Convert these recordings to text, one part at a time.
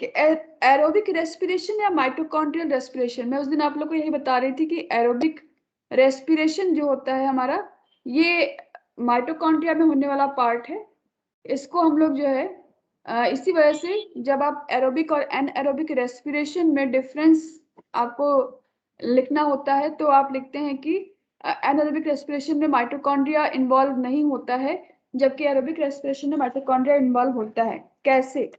कि aerobic respiration या mitochondrial respiration. मैं उस दिन आप लोग को यही बता रही थी कि एरोबिक रेस्पिरेशन जो होता है हमारा, ये माइटोकॉन्ड्रिया में होने वाला पार्ट है। इसको हम लोग जो है इसी वजह से जब आप एरोबिक और एनएरोबिक रेस्पिरेशन में डिफरेंस आपको लिखना होता है तो आप लिखते हैं कि एनारोबिक रेस्पिरेशन में माइटोकॉन्ड्रिया इन्वॉल्व नहीं होता है, जबकि एरोबिक रेस्पिरेशन में माइटोकॉन्ड्रिया इन्वॉल्व होता है। कैसे?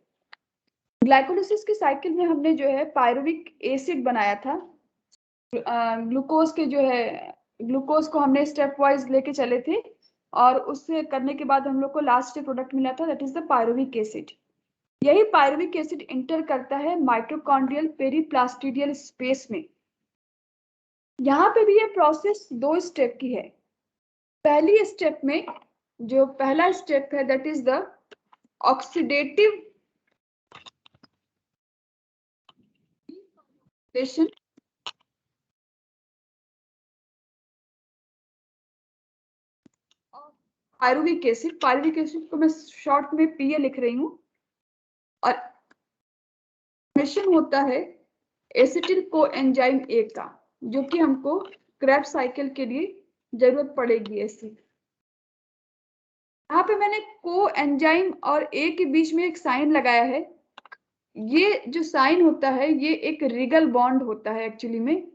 ग्लाइकोलिसिस के साइकिल में हमने जो है पायरुविक एसिड बनाया था। ग्लूकोज के जो है ग्लूकोज को हमने स्टेप वाइज लेके चले थे और उससे करने के बाद हम लोग को लास्ट प्रोडक्ट मिला था, that is the pyruvic acid. यही पायरुविक एसिड इंटर करता है माइटोकॉन्ड्रियल पेरीप्लास्टिडियल स्पेस में। यहाँ पे भी ये प्रोसेस 2 स्टेप की है। पहली स्टेप में जो पहला स्टेप है that is the oxidative pyruvic acid को मैं शॉर्ट में पीए लिख रही हूँ, और मिशन होता है एसिटिल कोएंजाइम ए का, जो कि हमको क्रेब्स साइकिल के लिए जरूरत पड़ेगी ऐसी। यहाँ पे मैंने कोएंजाइम और ए के बीच में एक साइन लगाया है। ये जो साइन होता है ये एक रिगल बॉन्ड होता है एक्चुअली में।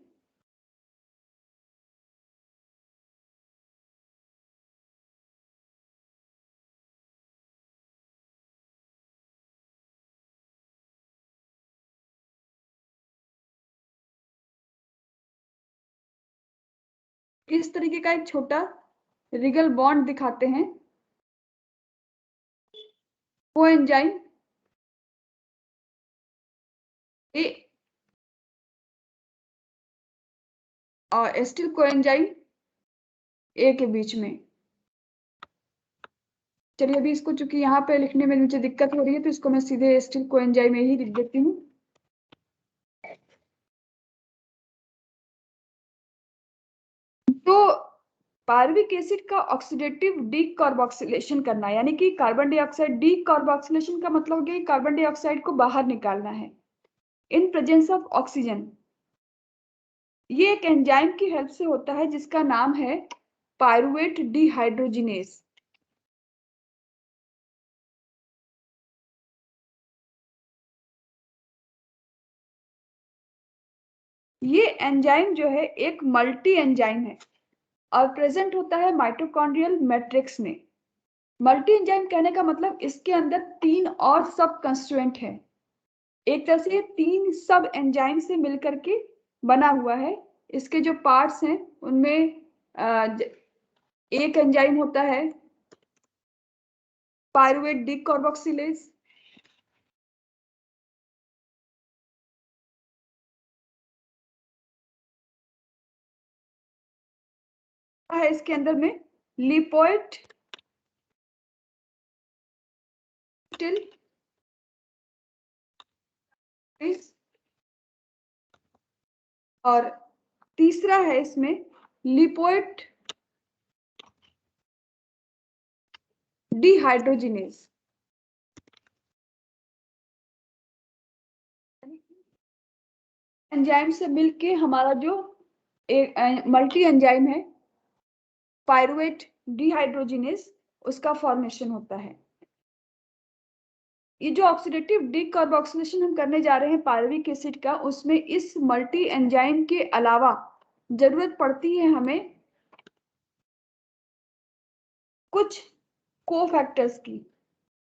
इस तरीके का एक छोटा रिगल बॉन्ड दिखाते हैं। कोएंजाइम ए और एसिटिल कोएंजाइम ए के बीच में। चलिए अभी इसको, चूंकि यहाँ पे लिखने में मुझे दिक्कत हो रही है तो इसको मैं सीधे एसिटिल कोएंजाइम में ही लिख देती हूँ। तो पायरुविक एसिड का ऑक्सीडेटिव डीकार्बोक्सिलेशन करना, यानी कि कार्बन डाइऑक्साइड, डीकार्बोक्सिलेशन का मतलब हो गया कार्बन डाइऑक्साइड को बाहर निकालना है इन प्रेजेंस ऑफ ऑक्सीजन। ये एक एंजाइम की हेल्प से होता है जिसका नाम है पायरुवेट डिहाइड्रोजिनेज। ये एंजाइम जो है एक मल्टी एंजाइम है और प्रेजेंट होता है माइटोकॉन्ड्रियल मैट्रिक्स में। मल्टी एंजाइम कहने का मतलब इसके अंदर 3 और सब कंस्टिट्यूएंट है। एक तरह से ये 3 सब एंजाइम से मिलकर के बना हुआ है। इसके जो पार्ट्स हैं उनमें एक एंजाइम होता है पायरुवेट डीकार्बोक्सिलेज, है इसके अंदर में लिपोइड और तीसरा है इसमें लिपोइड डिहाइड्रोजिनेज। एंजाइम से मिलके हमारा जो एक मल्टी एंजाइम है पायरुवेट डिहाइड्रोजिनेज, उसका फॉर्मेशन होता है। ये जो ऑक्सीडेटिव डीकार्बोक्सिलेशन हम करने जा रहे हैं पायरुविक एसिड का, उसमें इस मल्टी एंजाइम के अलावा जरूरत पड़ती है हमें कुछ कोफैक्टर्स की।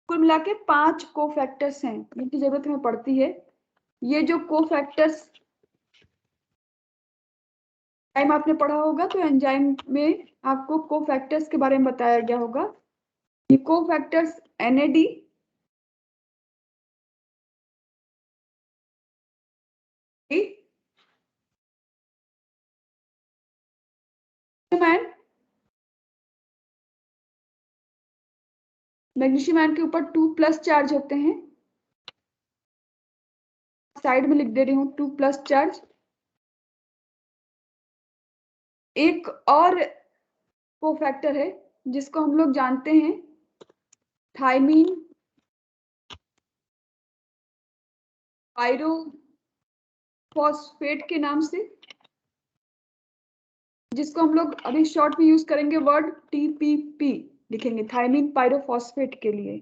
कुल मिला के 5 कोफैक्टर्स हैं जिनकी जरूरत हमें पड़ती है। ये जो कोफैक्टर्स टाइम आपने पढ़ा होगा तो एंजाइम में आपको कोफैक्टर्स के बारे में बताया गया होगा। ये कोफैक्टर्स NAD, मैग्नीशियम आयन के ऊपर 2+ चार्ज होते हैं। साइड में लिख दे रही हूँ 2+ चार्ज। एक और कोफैक्टर है जिसको हम लोग जानते हैं थायमीन पायरोफॉस्फेट के नाम से, जिसको हम लोग अभी शॉर्ट में यूज करेंगे वर्ड TPP लिखेंगे, थायमिन पायरोफॉस्फेट के लिए।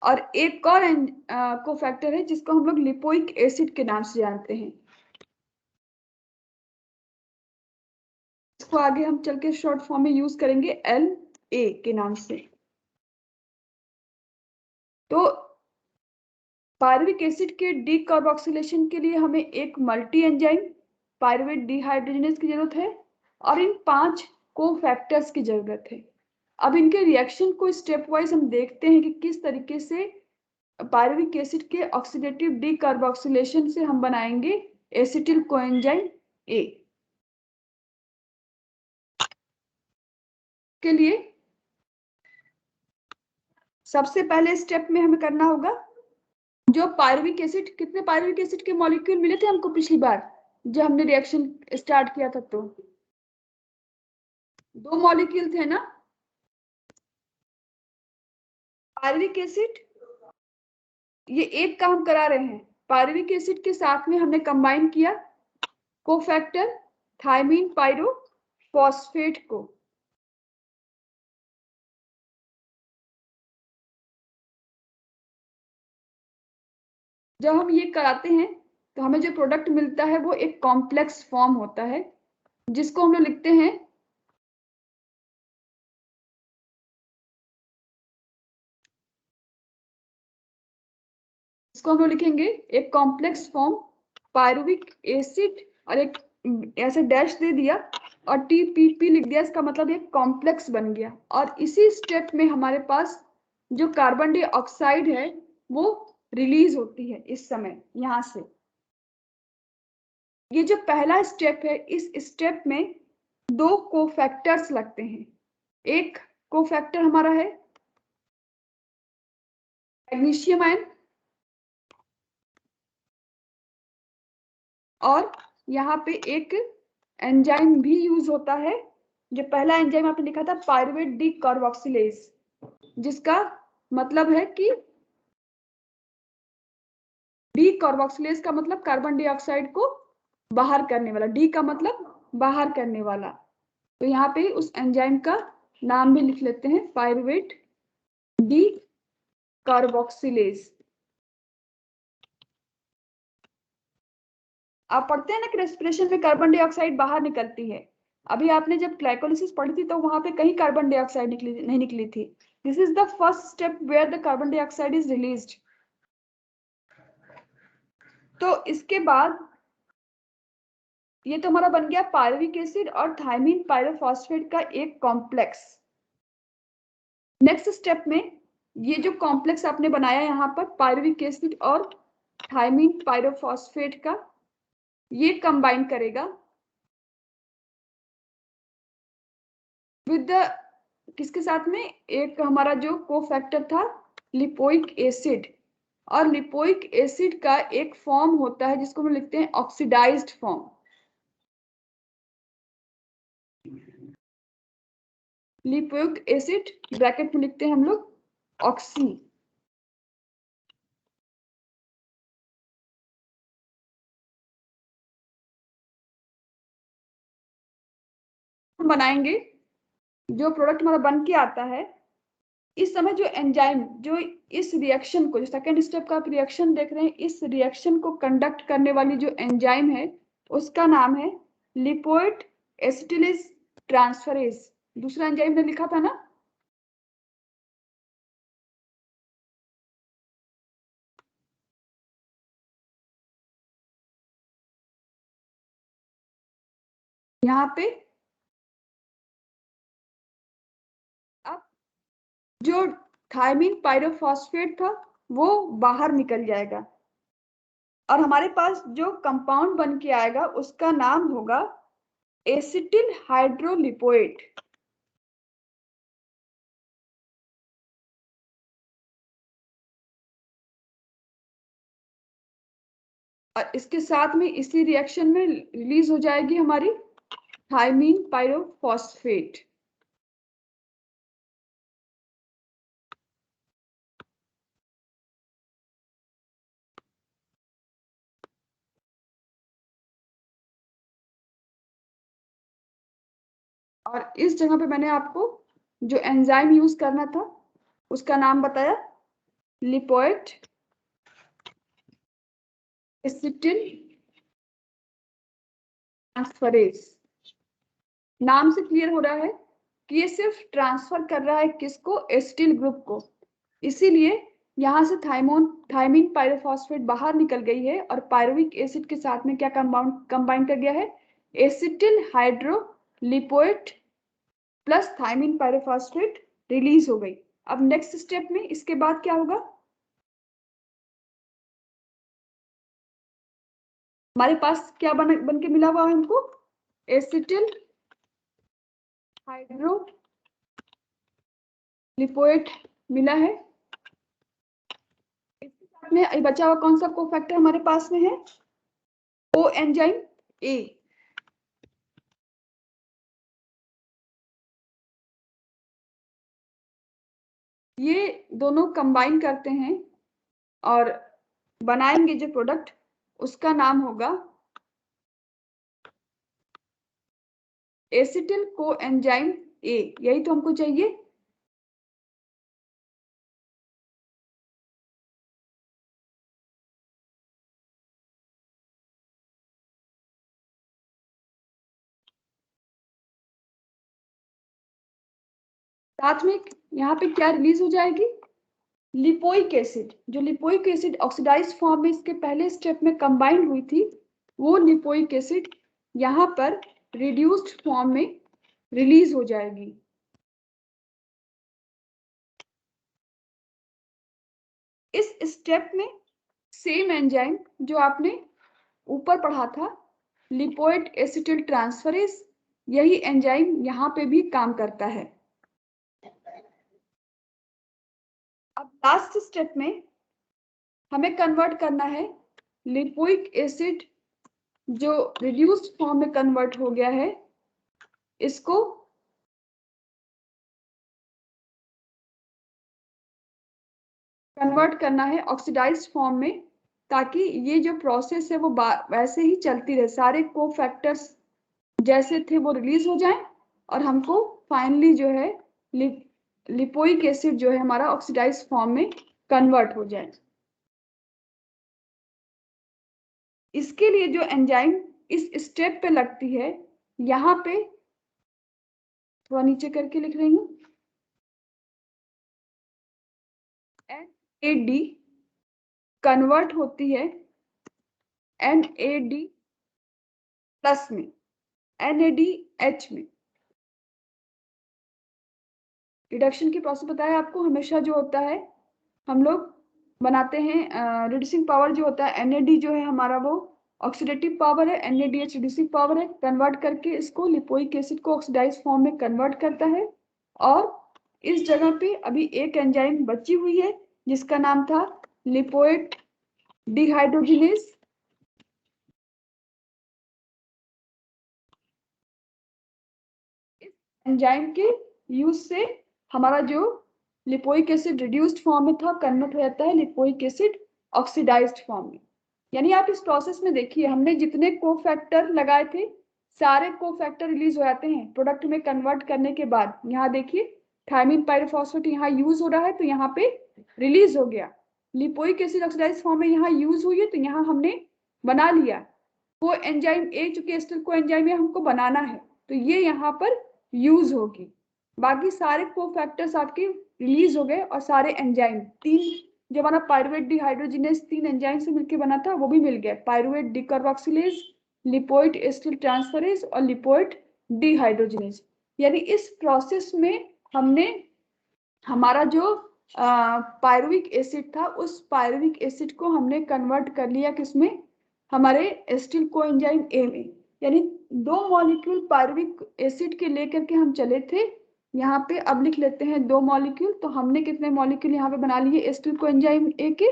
और एक और कोफैक्टर है जिसको हम लोग लिपोइक एसिड के नाम से जानते हैं। इसको आगे हम चल के शॉर्ट फॉर्म में यूज करेंगे LA के नाम से। तो पायरुविक एसिड के डीकार्बोक्सिलेशन के लिए हमें एक मल्टी एंजाइम पायरुवेट डिहाइड्रोजनेज की जरूरत है और इन 5 कोफैक्टर्स की जरूरत है। अब इनके रिएक्शन को स्टेप वाइज हम देखते हैं कि किस तरीके से पायरुविक एसिड के ऑक्सीडेटिव डीकार्बोक्सिलेशन से हम बनाएंगे एसिटिल कोएंजाइम A। के लिए सबसे पहले स्टेप में हमें करना होगा, जो पायरुविक एसिड, कितने पायरुविक एसिड के मॉलिक्यूल मिले थे हमको पिछली बार जब हमने रिएक्शन स्टार्ट किया था? तो 2 मॉलिक्यूल थे ना पायरुविक एसिड। ये एक काम करा रहे हैं, पायरुविक एसिड के साथ में हमने कंबाइन किया कोफैक्टर थायमीन पायरोफॉस्फेट को। जब हम ये कराते हैं तो हमें जो प्रोडक्ट मिलता है वो एक कॉम्प्लेक्स फॉर्म होता है, जिसको हम लोग लिखते हैं इसको हम लोग लिखेंगे एक कॉम्प्लेक्स फॉर्म पायरुविक एसिड, और एक ऐसे डैश दे दिया और TPP लिख दिया। इसका मतलब एक कॉम्प्लेक्स बन गया। और इसी स्टेप में हमारे पास जो कार्बन डाइऑक्साइड है वो रिलीज होती है इस समय यहां से। ये जो पहला स्टेप है, इस स्टेप में 2 कोफैक्टर्स लगते हैं। एक कोफैक्टर हमारा है मैग्नीशियम आयन, और यहाँ पे एक एंजाइम भी यूज होता है। जो पहला एंजाइम आपने लिखा था पायरुवेट डीकार्बोक्सिलेज, जिसका मतलब है कि डीकार्बोक्सिलेज का मतलब कार्बन डाइऑक्साइड को बाहर करने वाला, डी का मतलब बाहर करने वाला। तो यहाँ पे उस एंजाइम का नाम भी लिख लेते हैं पायरुवेट डी कार्बोक्सिलेज। आप पढ़ते हैं ना कि रेस्पिरेशन में कार्बन डाइऑक्साइड बाहर निकलती है। अभी आपने जब ग्लाइकोलिसिस पढ़ी थी तो वहां पे कहीं कार्बन डाइऑक्साइड नहीं निकली थी। This is the first step where the carbon dioxide is released. तो इसके बाद ये तो हमारा बन गया पायरुविक एसिड और थायमीन पायरोफॉस्फेट का एक कॉम्प्लेक्स। नेक्स्ट स्टेप में ये जो कॉम्प्लेक्स आपने बनाया यहाँ पर पायरुविक एसिड और थायमीन पायरोफॉस्फेट का, ये कंबाइन करेगा विद द किसके साथ में, एक हमारा जो कोफैक्टर था लिपोइक एसिड। और लिपोइक एसिड का एक फॉर्म होता है जिसको हम लिखते हैं oxidised form. Lipoic acid bracket में लिखते हैं हम लोग ऑक्सी। बनाएंगे जो प्रोडक्ट हमारा बन के आता है, इस समय जो एंजाइम जो इस रिएक्शन को, जो सेकेंड स्टेप का आप रिएक्शन देख रहे हैं, इस रिएक्शन को कंडक्ट करने वाली जो एंजाइम है उसका नाम है लिपोइड एसिटिलेज ट्रांसफरेज। दूसरा एंजाइम ने लिखा था ना, यहाँ पे अब जो थायमीन पायरोफॉस्फेट था वो बाहर निकल जाएगा और हमारे पास जो कंपाउंड बन के आएगा उसका नाम होगा एसिटिल हाइड्रोलिपोएट। और इसके साथ में इसी रिएक्शन में रिलीज हो जाएगी हमारी थायमीन पायरोफॉस्फेट। और इस जगह पे मैंने आपको जो एंजाइम यूज करना था उसका नाम बताया, लिपोइड एसिटिल ट्रांसफरेज। नाम से क्लियर हो रहा है कि ये सिर्फ ट्रांसफर कर रहा है किसको, एसिटिल ग्रुप को। इसीलिए यहाँ से थाइमीन पायरोफॉस्फेट बाहर निकल गई है और पायरुविक एसिड के साथ में क्या कंबाइन कर गया है, acetyl hydrolipoate plus thiamine pyrophosphate release हो गई। अब नेक्स्ट स्टेप में इसके बाद क्या होगा, हमारे पास क्या बन के मिला हुआ है हमको, एसिटिल हाइड्रोलिपोएट मिला है। इसके साथ में बचा हुआ कौन सा कोफैक्टर हमारे पास में है, ओ एंजाइम ए। ये दोनों कंबाइन करते हैं और बनाएंगे जो प्रोडक्ट, उसका नाम होगा एसिटिल कोएंजाइम ए। यही तो हमको चाहिए। साथ में यहाँ पे क्या रिलीज हो जाएगी, लिपोइक एसिड। जो लिपोइक एसिड ऑक्सीडाइज फॉर्म में इसके पहले स्टेप में कंबाइन हुई थी, वो लिपोइक एसिड यहाँ पर रिड्यूस्ड फॉर्म में रिलीज हो जाएगी। इस स्टेप में सेम एंजाइम जो आपने ऊपर पढ़ा था, लिपोइड एसिटिल ट्रांसफरेज, यही एंजाइम यहाँ पे भी काम करता है। अब लास्ट स्टेप में हमें कन्वर्ट करना है लिपोइक एसिड जो रिड्यूस्ड फॉर्म में कन्वर्ट हो गया है, इसको कन्वर्ट करना है ऑक्सीडाइज्ड फॉर्म में, ताकि ये जो प्रोसेस है वो वैसे ही चलती रहे, सारे कोफैक्टर्स जैसे थे वो रिलीज हो जाएं और हमको फाइनली जो है लिपोइक एसिड जो है हमारा ऑक्सीडाइज्ड फॉर्म में कन्वर्ट हो जाए। इसके लिए जो एंजाइम इस स्टेप पे लगती है, यहाँ पे थोड़ा नीचे करके लिख रही हूँ, NAD कन्वर्ट होती है NAD प्लस में, NADH में। रिडक्शन की प्रोसेस बताया आपको, हमेशा जो होता है हम लोग बनाते हैं, रिड्यूसिंग पावर जो होता है NAD जो है हमारा वो ऑक्सीडेटिव पावर है, NADH रिड्यूसिंग पावर है, कन्वर्ट करके इसको लिपोइक एसिड को ऑक्सीडाइज फॉर्म में कन्वर्ट करता है। और इस जगह पे अभी एक एंजाइम बची हुई है जिसका नाम था लिपोइड डिहाइड्रोजिनेज। इस एंजाइम के यूज से हमारा जो लिपोइक एसिड रिड्यूस्ड फॉर्म में था कन्वर्ट हो जाता है लिपोइक एसिड ऑक्सीडाइज्ड फॉर्म में। यानी आप इस प्रोसेस में देखिए, हमने जितने कोफैक्टर लगाए थे सारे कोफैक्टर रिलीज हो जाते हैं प्रोडक्ट में कन्वर्ट करने के बाद। यहाँ देखिए थायमिन पायरोफॉस्फेट यहाँ यूज हो रहा है तो यहाँ पे रिलीज हो गया, लिपोइक एसिड ऑक्सीडाइज्ड फॉर्म में यहाँ यूज हुई है तो यहाँ हमने बना लिया। को एंजाइम ए चूंकि एसिटिल को एंजाइम है हमको बनाना है तो ये यहाँ पर यूज होगी। बाकी सारे कोफैक्टर्स आपके रिलीज हो गए और सारे एंजाइम तीन जो हमारा पायरुवेट डिहाइड्रोजिनेज 3 एंजाइम से मिलकर बना था वो भी मिल गया, पायरुवेट डिकार्बोक्सिलेज, लिपोइड एसिटिल ट्रांसफरेज और लिपोइड डिहाइड्रोजिनेज। यानी इस प्रोसेस में हमने हमारा जो पायरुविक एसिड था उस पायरुविक एसिड को हमने कन्वर्ट कर लिया किसमें, हमारे एसिटिल कोएंजाइम ए में। यानी 2 मॉलिक्यूल पायरुविक एसिड के लेकर के हम चले थे, यहाँ पे अब लिख लेते हैं 2 मॉलिक्यूल। तो हमने कितने मॉलिक्यूल यहाँ पे बना लिए एसिटिल कोएंजाइम ए के,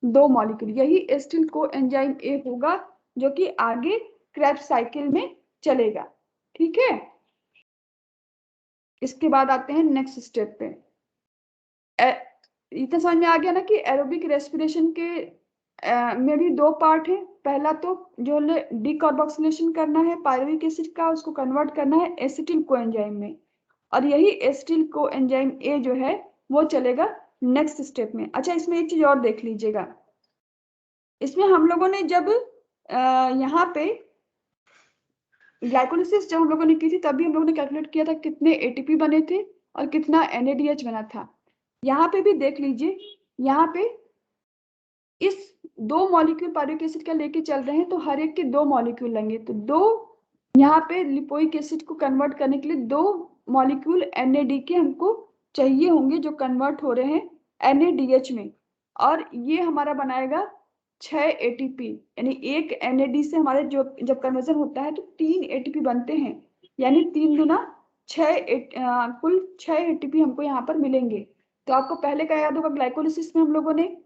2 मॉलिक्यूल। यही एसिटिल कोएंजाइम ए होगा जो कि आगे क्रेब्स साइकिल में चलेगा। ठीक है, इसके बाद आते हैं नेक्स्ट स्टेप पे। इतना समझ में आ गया ना कि एरोबिक रेस्पिरेशन के में भी 2 पार्ट है, पहला तो जो डीकार्बोक्सिलेशन करना है पायरुविक एसिड का, उसको कन्वर्ट करना है एसिटिल कोएंजाइम में, और यही एसिटिल कोएंजाइम ए जो है वो चलेगा नेक्स्ट स्टेप में। अच्छा, इसमें एक चीज और देख लीजिएगा, इसमें हम लोगों ने जब यहाँ पे ग्लाइकोलिसिस जब हम लोगों ने की थी, तभी हम लोगों ने कैलकुलेट किया था कितने एटीपी बने थे और कितना एनएडीएच बना था। यहाँ पे भी देख लीजिए, यहाँ पे इस 2 मॉलिक्यूल पायरुविक एसिड का लेके चल रहे हैं, तो हर एक के 2 मॉलिक्यूल लेंगे, तो 2 यहाँ पे लिपोइक एसिड को कन्वर्ट करने के लिए 2 मॉलिक्यूल एनएडी के हमको चाहिए होंगे, जो कन्वर्ट हो रहे हैं एनएडीएच में, और ये हमारा बनाएगा 6 एटीपी, यानी एक एनएडी से हमारे जो जब कन्वर्जन होता है तो 3 एटीपी बनते हैं, यानी 3 गुना 6 कुल 6 एटीपी हमको यहाँ पर मिलेंगे। तो आपको पहले का याद होगा, ग्लाइकोलिसिस में हम लोगों ने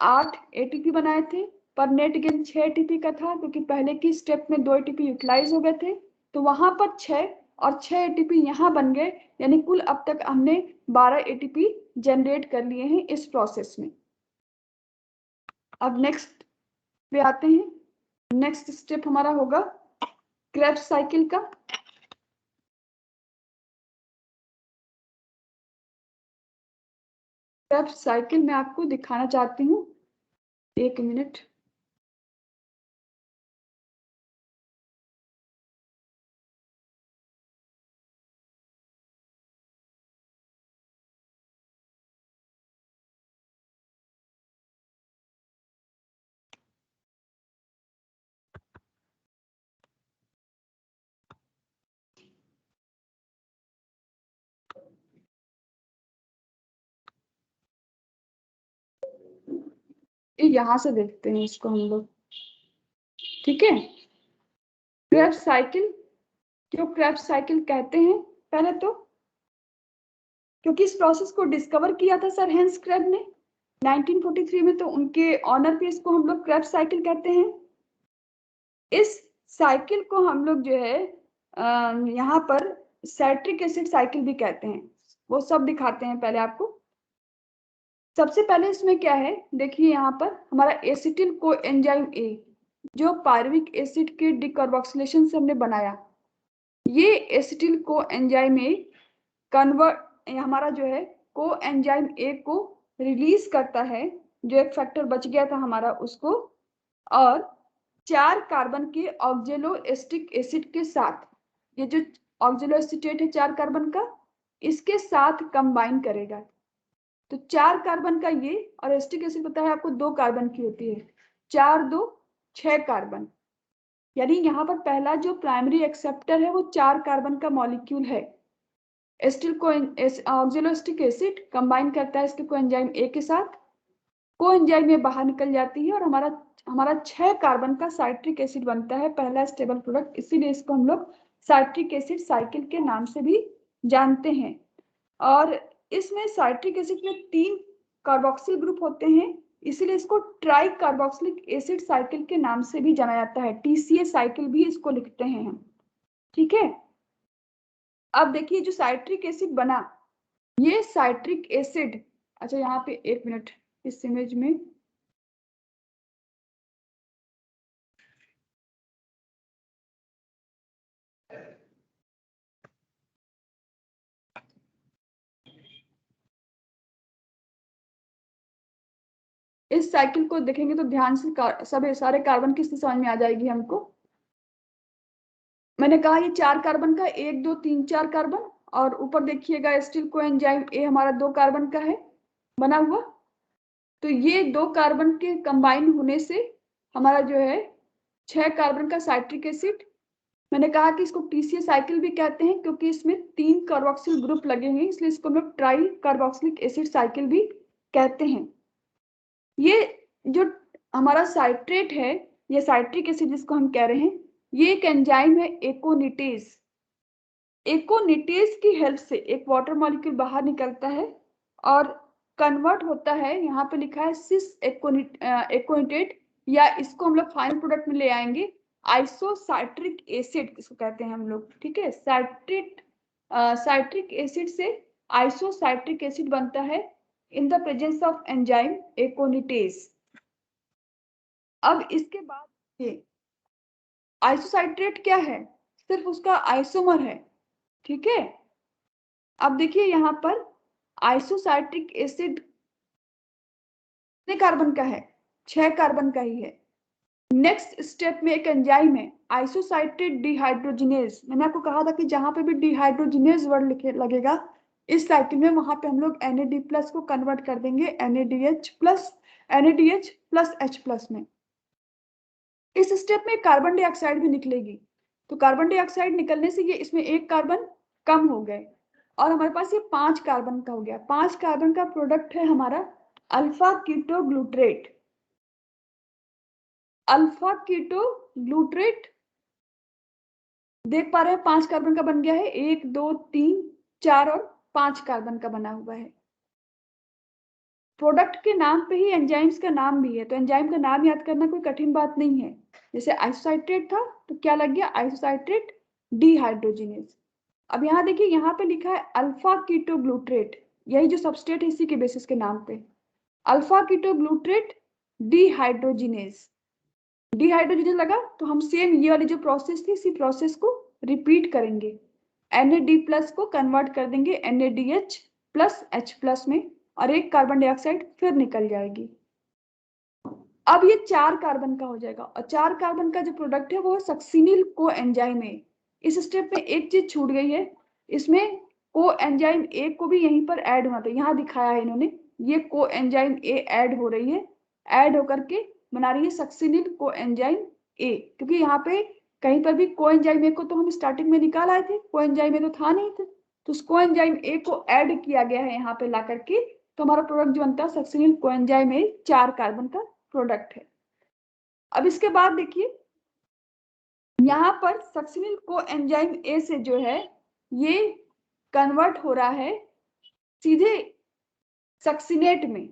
8 एटीपी बनाए थे, पर नेट गेन 6 एटीपी का था, क्योंकि पहले की स्टेप में 2 एटीपी यूटिलाइज हो गए थे, तो वहां पर 6 और 6 एटीपी यहाँ बन गए, यानी कुल अब तक हमने 12 एटीपी जनरेट कर लिए हैं इस प्रोसेस में। अब नेक्स्ट पे आते हैं। नेक्स्ट स्टेप हमारा होगा क्रेब्स साइकिल का। क्रेब्स साइकिल मैं आपको दिखाना चाहती हूँ, 1 मिनट। यहां से देखते हैं इसको हम लोग, ठीक है। क्रेब्स साइकिल क्यों क्रेब्स साइकिल कहते हैं? पहले तो क्योंकि इस प्रोसेस को डिस्कवर किया था सर हेंस क्रेब ने 1943 में, तो उनके ऑनर पे इसको हम लोग क्रेब्स साइकिल कहते हैं। इस साइकिल को हम लोग जो है यहाँ पर साइट्रिक एसिड साइकिल भी कहते हैं। वो सब दिखाते हैं पहले आपको। सबसे पहले इसमें क्या है, देखिए यहाँ पर हमारा एसिटिल कोएंजाइम ए, जो पायरुविक एसिड के डिकार्बोक्सिलेशन से हमने बनाया, ये एसिटिल कोएंजाइम ए कन्वर्ट हमारा जो है कोएंजाइम ए को रिलीज करता है, जो एक फैक्टर बच गया था हमारा उसको, और 4 कार्बन के ऑक्जेलोएसिटिक एसिड के साथ, ये जो ऑक्जेलोएसिटेट है 4 कार्बन का, इसके साथ कंबाइन करेगा। तो 4 कार्बन का ये, और एसिटिक एसिड पता है आपको 2 कार्बन की होती है, 4 2 6 कार्बन, यानी यहाँ पर पहला जो प्राइमरी एक्सेप्टर है वो 4 कार्बन का मॉलिक्यूल है। एसिटिल को ऑक्जेलोएसिटिक एसिड कंबाइन करता है इसके कोएंजाइम ए के साथ, कोएंजाइम में बाहर निकल जाती है, और हमारा 6 कार्बन का साइट्रिक एसिड बनता है, पहला स्टेबल प्रोडक्ट। इसीलिए इसको हम लोग साइट्रिक एसिड साइकिल के नाम से भी जानते हैं। और इसमें साइट्रिक एसिड में 3 कार्बोक्सिल ग्रुप होते हैं, इसीलिए इसको ट्राई कार्बोक्सिलिक एसिड साइकिल के नाम से भी जाना जाता है, टीसीए साइकिल भी इसको लिखते हैं हम, ठीक है। अब देखिए जो साइट्रिक एसिड बना, ये साइट्रिक एसिड, अच्छा यहाँ पे 1 मिनट, इस इमेज में इस साइकिल को देखेंगे तो ध्यान से सब सारे कार्बन की समझ में आ जाएगी हमको। मैंने कहा ये 4 कार्बन का 1 2 3 4 कार्बन, और ऊपर देखिएगा एसिटिल कोएंजाइम ए हमारा 2 कार्बन का है बना हुआ। तो ये 2 कार्बन के कंबाइन होने से हमारा जो है 6 कार्बन का साइट्रिक एसिड, मैंने कहा कि इसको टीसीए साइकिल भी कहते हैं, क्योंकि इसमें 3 कार्बोक्सिल ग्रुप लगे हैं, इसलिए इसको हम लोग ट्राई कार्बोक्सिलिक एसिड साइकिल भी कहते हैं। ये जो हमारा साइट्रेट है, ये साइट्रिक एसिड जिसको हम कह रहे हैं, ये एक एंजाइम है एकोनिटेज। एकोनिटेज की हेल्प से एक वाटर मॉलिक्यूल बाहर निकलता है और कन्वर्ट होता है, यहाँ पे लिखा है सिस एकोनिटेट, या इसको हम लोग फाइनल प्रोडक्ट में ले आएंगे आइसोसाइट्रिक एसिड, इसको कहते हैं हम लोग, ठीक है। साइट्रिक एसिड से आइसोसाइट्रिक एसिड बनता है in the presence of enzyme एकोनिटेज। अब इसके बाद ये आइसोसाइट्रेट क्या है? सिर्फ उसका आइसोमर है, ठीक है। अब देखिए यहाँ पर आइसोसाइट्रिक एसिड कितने कार्बन का है? 6 कार्बन का ही है। नेक्स्ट स्टेप में एक एंजाइम है आइसोसाइट्रेट डिहाइड्रोजिनेज। मैंने आपको कहा था कि जहां पे भी डिहाइड्रोजिनेज वर्ड लिखे लगेगा इस साइकिल में, वहां पे हम लोग NAD+ को कन्वर्ट कर देंगे NADH प्लस H+ में। इस स्टेप में कार्बन डाइऑक्साइड भी निकलेगी, तो कार्बन डाइऑक्साइड निकलने से ये इसमें 1 कार्बन कम हो गए और हमारे पास ये 5 कार्बन का हो गया। 5 कार्बन का प्रोडक्ट है हमारा अल्फा कीटो ग्लूट्रेट। अल्फा कीटो ग्लूट्रेट देख पा रहे हैं 5 कार्बन का बन गया है, 1 2 3 4 और 5 कार्बन का बना हुआ है। प्रोडक्ट के नाम पे ही एंजाइम्स का नाम भी है, तो एंजाइम का नाम याद करना कोई कठिन बात नहीं है। जैसे आइसोसाइट्रेट था तो क्या लग गया? आइसोसाइट्रेट डिहाइड्रोजिनेज। अब यहाँ देखिए, यहाँ पे लिखा है अल्फा कीटो ग्लूट्रेट, यही जो सबस्ट्रेट है इसी के बेसिस के नाम पे अल्फा कीटो ग्लूट्रेट डिहाइड्रोजिनेज। डिहाइड्रोजिनेज लगा तो हम सेम ये वाली जो प्रोसेस थी इसी प्रोसेस को रिपीट करेंगे। NAD+ को कन्वर्ट कर देंगे NADH प्लस H+ में और 1 कार्बन डाइऑक्साइड फिर निकल जाएगी। अब ये 4 कार्बन का हो जाएगा और 4 कार्बन का जो प्रोडक्ट है वो सक्सिनिल कोएंजाइम है। इस स्टेप में एक चीज छूट गई है, इसमें कोएंजाइम ए को भी यहीं पर ऐड होना था, यहाँ दिखाया है इन्होंने, ये कोएंजाइम ए ऐड हो रही है, ऐड होकर के बना रही है सक्सिनिल कोएंजाइम ए। क्योंकि यहाँ पे कहीं पर भी कोएंजाइम ए को तो हम स्टार्टिंग में निकाल आए थे, कोएंजाइम ए तो था नहीं था, तो उस कोएंजाइम ए को ऐड किया गया है यहाँ पे ला करके, तो हमारा प्रोडक्ट जो बनता है सक्सिनिल कोएंजाइम ए 4 कार्बन का प्रोडक्ट है। अब इसके बाद देखिए यहाँ पर सक्सिनिल कोएंजाइम ए से जो है ये कन्वर्ट हो रहा है सीधे सक्सिनेट में,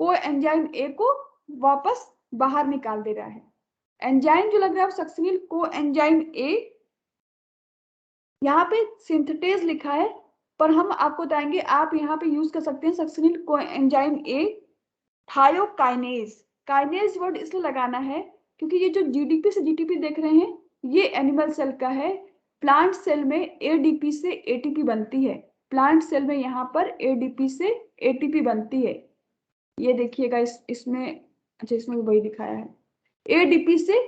कोएंजाइम ए को वापस बाहर निकाल दे रहा है। एंजाइम जो लग रहा है सक्सिनिल कोएंजाइम ए, यहाँ पे सिंथेटेज लिखा है पर हम आपको बताएंगे आप यहाँ पे यूज कर सकते हैं succinyl coenzyme A thiokinase. Kinase word इसलिए लगाना है क्योंकि ये जो GDP से GTP देख रहे हैं ये एनिमल सेल का है। प्लांट सेल में ADP से ATP बनती है, प्लांट सेल में यहाँ पर ADP से ATP बनती है। ये देखिएगा इसमें, अच्छा इसमें भी वही दिखाया है, ADP से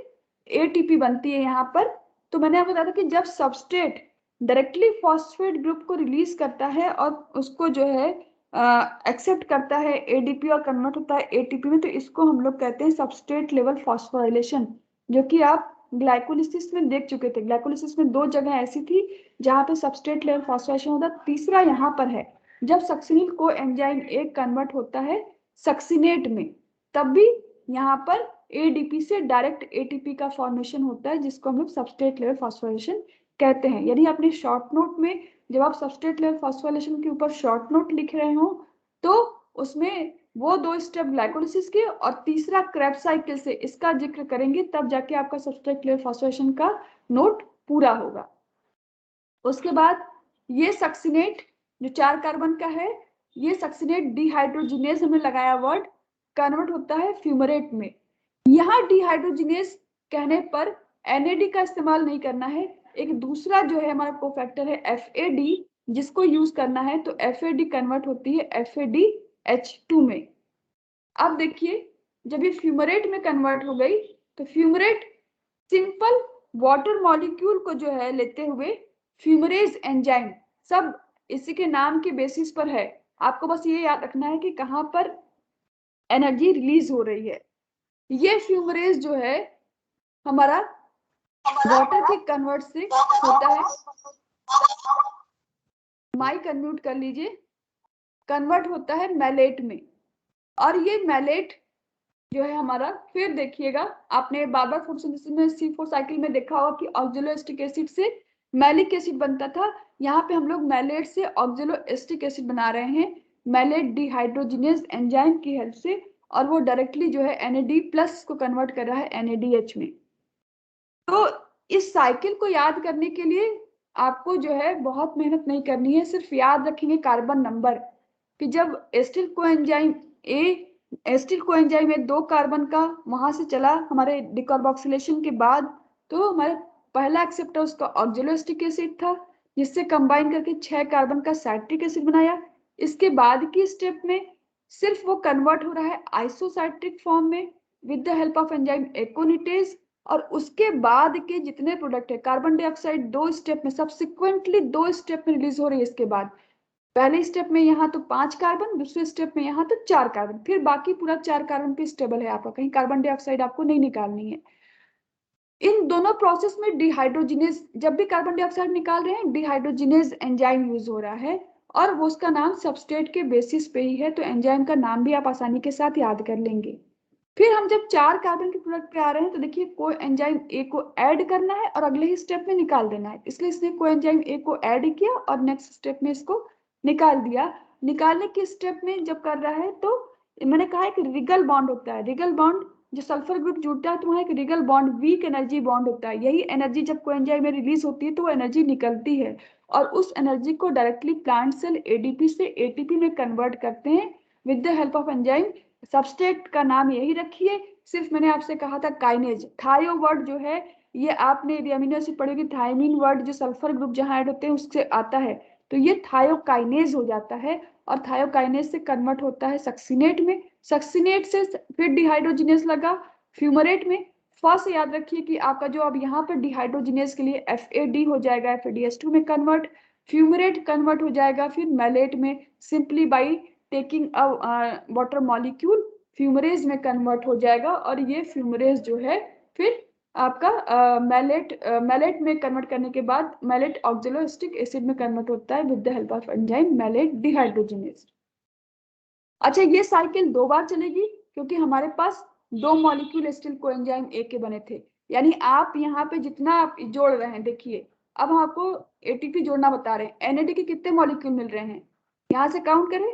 ATP बनती है यहाँ पर। तो मैंने आपको बताया था कि जब सबस्ट्रेट डायरेक्टली फॉस्फेट ग्रुप को रिलीज करता है और उसको जो है एक्सेप्ट करता है ADP और कन्वर्ट होता है ATP में, तो इसको हम लोग कहते हैं सबस्ट्रेट लेवल फॉस्फोराइलेशन, जो कि आप ग्लाइकोलिसिस में देख चुके थे। ग्लाइकोलिसिस में 2 जगह ऐसी थी जहां पे सबस्ट्रेट लेवल फॉस्फोराइलेशन होता, तीसरा यहाँ पर है जब सक्सिनिल कोएंजाइम ए कन्वर्ट होता है सक्सिनेट में, तब भी यहाँ पर ADP से डायरेक्ट ATP का फॉर्मेशन होता है, जिसको हम लोग सबस्ट्रेट लेवल फॉस्फोराइलेशन कहते हैं। यदि आपने शॉर्ट नोट में जब आप सबस्ट्रेट लेवल फॉस्फोराइलेशन के ऊपर शॉर्ट नोट लिख रहे हो तो उसमें वो 2 स्टेप ग्लाइकोलिसिस के और तीसरा क्रेब्स साइकिल से इसका जिक्र करेंगे, तब जाके आपका सबस्ट्रेट लेवल फॉस्फोराइलेशन का नोट पूरा होगा। उसके बाद ये सक्सिनेट जो 4 कार्बन का है, ये सक्सिनेट डिहाइड्रोजिनेज हमने लगाया वर्ड, कन्वर्ट होता है फ्यूमरेट में। यहाँ डिहाइड्रोजिनेज कहने पर NAD का इस्तेमाल नहीं करना है, एक दूसरा जो है हमारा कोफैक्टर है FAD, जिसको यूज करना है, तो FAD कन्वर्ट होती है FADH2 में। अब देखिए जब ये फ्यूमरेट में कन्वर्ट हो गई तो फ्यूमरेट सिंपल वाटर मॉलिक्यूल को जो है लेते हुए फ्यूमरेज एंजाइम, सब इसी के नाम के बेसिस पर है। आपको बस ये याद रखना है कि कहाँ पर एनर्जी रिलीज हो रही है। ये फ्यूमरेज जो है हमारा वाटर के कन्वर्ट से होता है, माइक अनम्यूट कर लीजिए, कन्वर्ट होता है मैलेट में। और ये मैलेट जो है हमारा, फिर देखिएगा आपने बार बार फोटोसिंथेसिस में C4 साइकिल में देखा होगा कि ऑक्जेलोएस्टिक एसिड से मैलिक एसिड बनता था, यहाँ पे हम लोग मैलेट से ऑक्जेलोएस्टिक एसिड बना रहे हैं मैलेट डिहाइड्रोजिनेज एंजाइम की हेल्प से, और वो डायरेक्टली जो है NAD+ को कन्वर्ट कर रहा है NADH में। तो इस साइकिल को याद करने के लिए आपको जो है बहुत मेहनत नहीं करनी है, सिर्फ याद रखेंगे कार्बन नंबर कि जब एसिटिल कोएंजाइम ए एसिटिल कोएंजाइम में 2 कार्बन का वहां से चला हमारे डिकार्बोक्सिलेशन के बाद, तो हमारे पहला एक्सेप्टर उसका ऑक्जेलोएसिटिक एसिड था, जिससे कंबाइन करके 6 कार्बन का साइट्रिक एसिड बनाया। इसके बाद की स्टेप में सिर्फ वो कन्वर्ट हो रहा है आइसोसाइट्रिक फॉर्म में with the help of enzyme एकोनिटेज। और उसके बाद के जितने प्रोडक्ट है, कार्बन डाइऑक्साइड 2 स्टेप में, सब्सिक्वेंटली 2 स्टेप में रिलीज हो रही है। इसके बाद पहले स्टेप में यहाँ तो 5 कार्बन, दूसरे स्टेप में यहाँ तो 4 कार्बन, फिर बाकी पूरा 4 कार्बन पे स्टेबल है आपका, कहीं कार्बन डाइऑक्साइड आपको नहीं निकालनी है। इन दोनों प्रोसेस में डिहाइड्रोजिनेज, जब भी कार्बन डाइऑक्साइड निकाल रहे हैं डिहाइड्रोजिनेज एंजाइम यूज हो रहा है, और वो उसका नाम सबस्ट्रेट के बेसिस पे ही है, तो एंजाइम का नाम भी आप आसानी के साथ याद कर लेंगे। फिर हम जब 4 कार्बन के प्रोडक्ट पे आ रहे हैं तो देखिए कोएंजाइम ए को ऐड करना है और अगले ही स्टेप में निकाल देना है, इसलिए इसने कोएंजाइम ए को ऐड किया और नेक्स्ट स्टेप में इसको निकाल दिया। निकालने के स्टेप में जब कर रहा है तो मैंने कहा एक रिगल बॉन्ड होता है, रिगल बॉन्ड जो सल्फर ग्रुप जुड़ता है तो वहां एक रिगल बॉन्ड, वीक एनर्जी बॉन्ड होता है। यही एनर्जी जब कोएंजाइम में रिलीज होती है तो वो एनर्जी निकलती है, और उस एनर्जी को डायरेक्टली प्लांट सेल एडीपी से एटीपी में कन्वर्ट करते हैं with the help of enzyme. Substrate का नाम यही रखिए। सिर्फ मैंने आपसे कहा था काइनेज, थायो वर्ड जो है ये आपने अमीनो एसिड पढ़ी होगी, थायमिन वर्ड जो सल्फर ग्रुप जहां ऐड होते हैं उससे आता है, तो ये थायोकाइनेज हो जाता है, और थायोकाइनेज से कन्वर्ट होता है सक्सिनेट में, सक्सिनेट से फिर डिहाइड्रोजिनेज लगा फ्यूमरेट में। फर्स्ट याद रखिए कि आपका जो अब यहाँ पर डिहाइड्रोजिनेज के लिए FAD हो जाएगा, FADH2 में कन्वर्ट, फ्यूमरेट कन्वर्ट हो जाएगा फिर मैलेट में, simply by taking a water molecule fumarase में कन्वर्ट हो जाएगा, और ये फ्यूमरेज जो है फिर आपका मैलेट में कन्वर्ट करने के बाद मैलेट ऑक्जेलोएसिटिक एसिड में कन्वर्ट होता है with the help of enzyme malate dehydrogenase. अच्छा, ये साइकिल 2 बार चलेगी क्योंकि हमारे पास 2 मॉलिक्यूल एसिटिल कोएंजाइम ए के बने थे। यानी आप यहाँ पे जितना आप जोड़ रहे हैं, देखिए अब हम आपको एटीपी जोड़ना बता रहे हैं, NAD के कितने मॉलिक्यूल मिल रहे हैं, यहाँ से काउंट करें,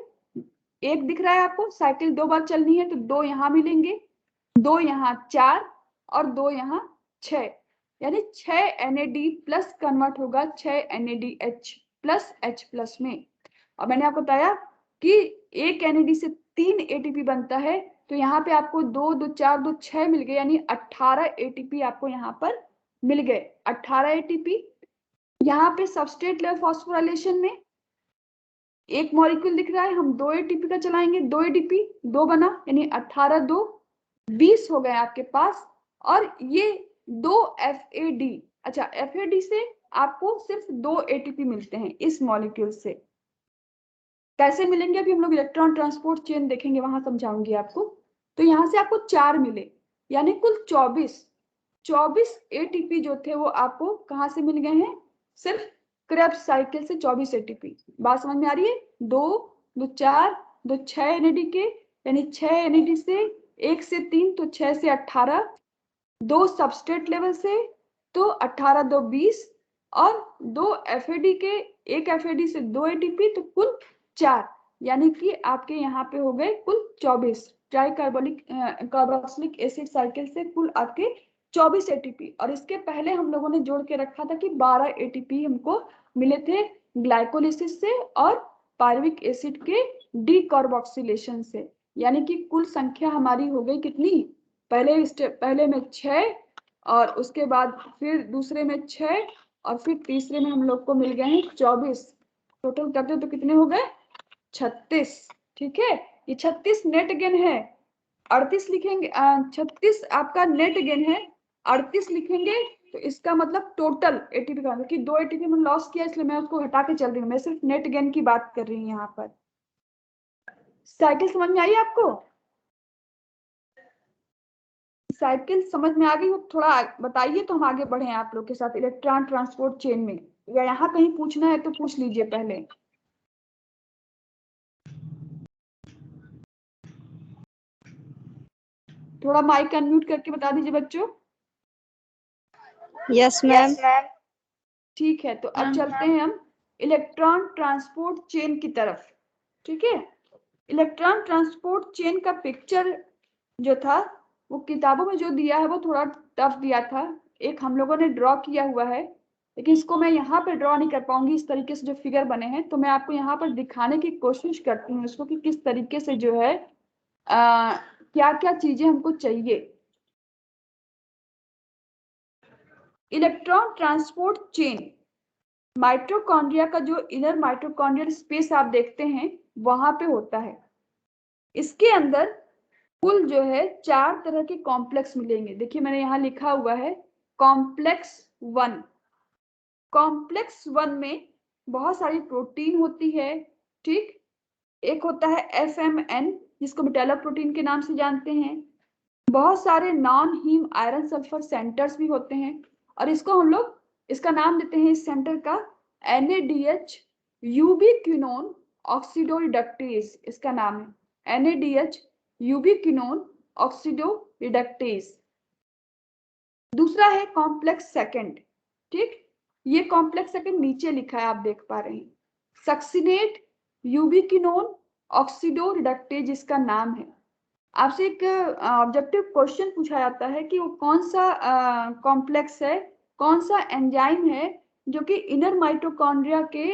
एक दिख रहा है आपको, साइकिल 2 बार चलनी है तो 2 यहाँ मिलेंगे, 2 यहाँ 4 और 2 यहाँ 6, यानी 6 NAD प्लस कन्वर्ट होगा 6 NADH प्लस H प्लस में। और मैंने आपको बताया कि एक NAD से 3 ATP बनता है, तो यहाँ पे आपको 2 2 4 2 6 मिल गए, यानी 18 ATP आपको यहाँ पर मिल गए। 18 ATP यहाँ पे सबस्ट्रेट लेवल फॉस्फोराइलेशन में एक मॉलिक्यूल दिख रहा है, हम 2 ATP का चलाएंगे, 2 ATP 2 बना, यानी 18 2 20 हो गए आपके पास। और ये 2 FAD, अच्छा FAD से आपको सिर्फ 2 ATP मिलते हैं इस मॉलिक्यूल से। कैसे मिलेंगे अभी हम लोग इलेक्ट्रॉन ट्रांसपोर्ट चेन देखेंगे, वहां समझाऊंगी आपको। तो यहाँ से आपको 4 मिले, यानी कुल 24 ATP जो थे वो आपको कहाँ से मिल गए हैं, सिर्फ क्रेब्स साइकिल से 24 ATP। बात समझ में आ रही है? 2 2 4 2 6 NAD के, यानी 6 NAD से 1 से 3 तो 6 से 18, 2 सबस्ट्रेट लेवल से तो 18 2 20, और 2 FAD के, एक FAD से 2 ATP तो कुल 4, यानी कि आपके यहाँ पे हो गए कुल 24 ट्राई कार्बोक्सिलिक एसिड साइकिल से कुल आपके 24 ATP। और इसके पहले हम लोगों ने जोड़ के रखा था कि 12 ATP हमको मिले थे ग्लाइकोलिसिस से और पायरुविक एसिड के डीकार्बोक्सिलेशन से, यानी कि कुल संख्या हमारी हो गई कितनी, पहले में 6, और उसके बाद फिर दूसरे में 6, और फिर तीसरे में हम लोग को मिल गए हैं 24, टोटल करते तो कितने हो गए 36। ठीक है, ये 36 नेट गेन है, 38 लिखेंगे, 36 आपका नेट गेन है, 38 लिखेंगे तो इसका मतलब टोटल ATP का, कि 2 ATP में लॉस किया इसलिए मैं उसको हटा के चल रही हूँ, मैं सिर्फ नेट गेन की बात कर रही हूँ यहाँ पर। साइकिल समझ में आई आपको? साइकिल समझ में आ गई हो? थोड़ा बताइए तो हम आगे बढ़े आप लोग के साथ इलेक्ट्रॉन ट्रांसपोर्ट चेन में, या यहाँ कहीं पूछना है तो पूछ लीजिए पहले। थोड़ा माइक अनम्यूट करके बता दीजिए बच्चों। Yes ma'am. ठीक है, तो अब चलते हैं हम इलेक्ट्रॉन ट्रांसपोर्ट चेन की तरफ। ठीक है, इलेक्ट्रॉन ट्रांसपोर्ट चेन का पिक्चर जो था वो किताबों में जो दिया है वो थोड़ा टफ दिया था, एक हम लोगों ने ड्रॉ किया हुआ है, लेकिन इसको मैं यहाँ पर ड्रॉ नहीं कर पाऊंगी इस तरीके से जो फिगर बने हैं, तो मैं आपको यहाँ पर दिखाने की कोशिश करती हूँ इसको कि किस तरीके से जो है क्या क्या चीजें हमको चाहिए। इलेक्ट्रॉन ट्रांसपोर्ट चेन, माइटोकॉन्ड्रिया का जो इनर माइटोकॉन्ड्रियल स्पेस आप देखते हैं वहां पे होता है। इसके अंदर कुल जो है 4 तरह के कॉम्प्लेक्स मिलेंगे। देखिए मैंने यहाँ लिखा हुआ है कॉम्प्लेक्स 1। कॉम्प्लेक्स 1 में बहुत सारी प्रोटीन होती है, ठीक। एक होता है FMN जिसको मेटालोप्रोटीन के नाम से जानते हैं। बहुत सारे non heme iron sulphur centres भी होते हैं और इसको हम लोग इसका नाम देते हैं इस सेंटर का NADH यूबिक्विनोन ऑक्सीडोरिडक्टेज, इसका नाम है NADH यूबिक्विनोन ऑक्सीडोरिडक्टेज। दूसरा है कॉम्प्लेक्स सेकंड, ठीक। ये कॉम्प्लेक्स सेकंड नीचे लिखा है, आप देख पा रहे हैं, सक्सिनेट यूबिक्विनोन ऑक्सीडोरिडक्टेज इसका नाम है। आपसे एक ऑब्जेक्टिव क्वेश्चन पूछा जाता है कि वो कौन सा कॉम्प्लेक्स है, कौन सा एंजाइम है जो कि इनर माइटोकॉन्ड्रिया के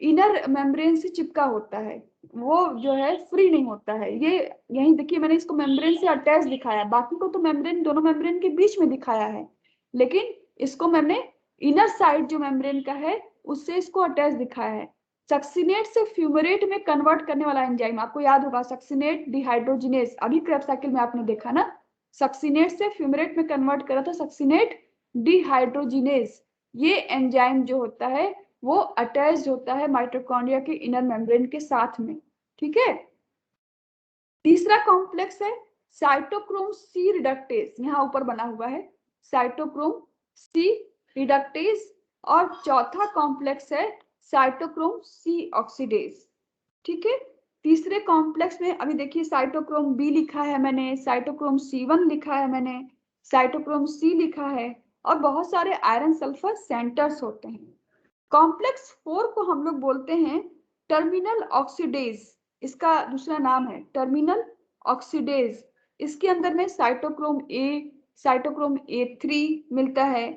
इनर मेम्ब्रेन से चिपका होता है, वो जो है फ्री नहीं होता है। ये यही देखिए मैंने इसको मेम्ब्रेन से अटैच दिखाया, बाकी को तो मेम्ब्रेन, दोनों मेम्ब्रेन के बीच में दिखाया है, लेकिन इसको मैंने इनर साइड जो मेम्ब्रेन का है उससे इसको अटैच दिखाया है। सक्सिनेट से फ्यूमरेट में कन्वर्ट करने वाला एंजाइम आपको याद होगा, सक्सिनेट डिहाइड्रोजिनेज, अभी क्रेब्स साइकिल में आपने देखा ना, सक्सिनेट से फ्यूमरेट में कन्वर्ट करा था सक्सिनेट डिहाइड्रोजिनेज। ये एंजाइम जो होता है वो अटैच्ड होता है माइटोकॉन्ड्रिया के इनर मेम्ब्रेन के साथ में, ठीक है। तीसरा कॉम्प्लेक्स है साइटोक्रोम C रिडक्टेज, यहाँ ऊपर बना हुआ है साइटोक्रोम C रिडक्टेज। और चौथा कॉम्प्लेक्स है साइटोक्रोम C ऑक्सीडेज, ठीक है। तीसरे कॉम्प्लेक्स में अभी देखिए साइटोक्रोम B लिखा है मैंने, साइटोक्रोम C1 लिखा है मैंने, साइटोक्रोम C लिखा है और बहुत सारे आयरन सल्फर सेंटर्स होते हैं। कॉम्प्लेक्स 4 को हम लोग बोलते हैं टर्मिनल ऑक्सीडेज, इसका दूसरा नाम है टर्मिनल ऑक्सीडेज। इसके अंदर में साइटोक्रोम A, साइटोक्रोम A3 मिलता है,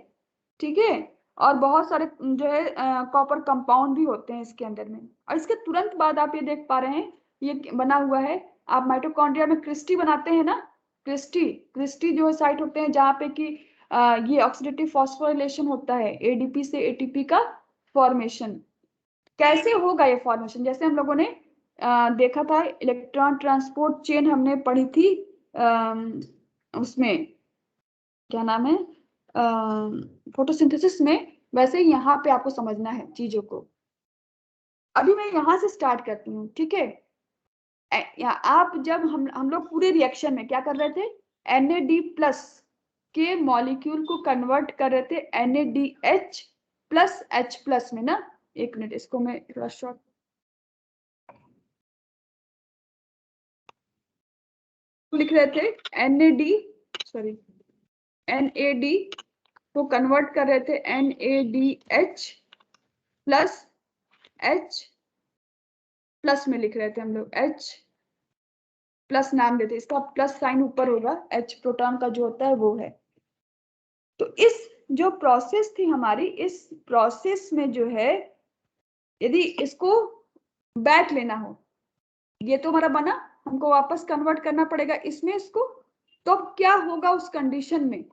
ठीक है। और बहुत सारे जो है कॉपर कंपाउंड भी होते हैं इसके अंदर में। और इसके तुरंत बाद आप ये देख पा रहे हैं ये बना हुआ है, आप माइटोकॉन्ड्रिया में क्रिस्टी बनाते हैं ना, क्रिस्टी, क्रिस्टी जो है साइट होते हैं जहाँ पे कि ये ऑक्सीडेटिव फॉस्फोरिलेशन होता है, ADP से ATP का फॉर्मेशन। कैसे होगा ये फॉर्मेशन, जैसे हम लोगों ने देखा था इलेक्ट्रॉन ट्रांसपोर्ट चेन हमने पढ़ी थी, उसमें क्या नाम है, फोटोसिंथेसिस में, वैसे ही यहाँ पे आपको समझना है चीजों को। अभी मैं यहाँ से स्टार्ट करती हूँ, ठीक है। आप जब हम लोग पूरे रिएक्शन में क्या कर रहे थे, NAD+ के मॉलिक्यूल को कन्वर्ट कर रहे थे NADH प्लस H+ में ना। एक मिनट, इसको मैं थोड़ा शॉर्ट लिख रहे थे, NAD को कन्वर्ट कर रहे थे NADH प्लस H+ में लिख रहे थे हम लोग, H+ नाम देते, इसका प्लस साइन ऊपर होगा, H प्रोटॉन का जो होता है वो है। तो इस जो प्रोसेस थी हमारी, इस प्रोसेस में जो है यदि इसको बैक लेना हो, ये तो हमारा बना, हमको वापस कन्वर्ट करना पड़ेगा इसमें इसको, तो अब क्या होगा उस कंडीशन में।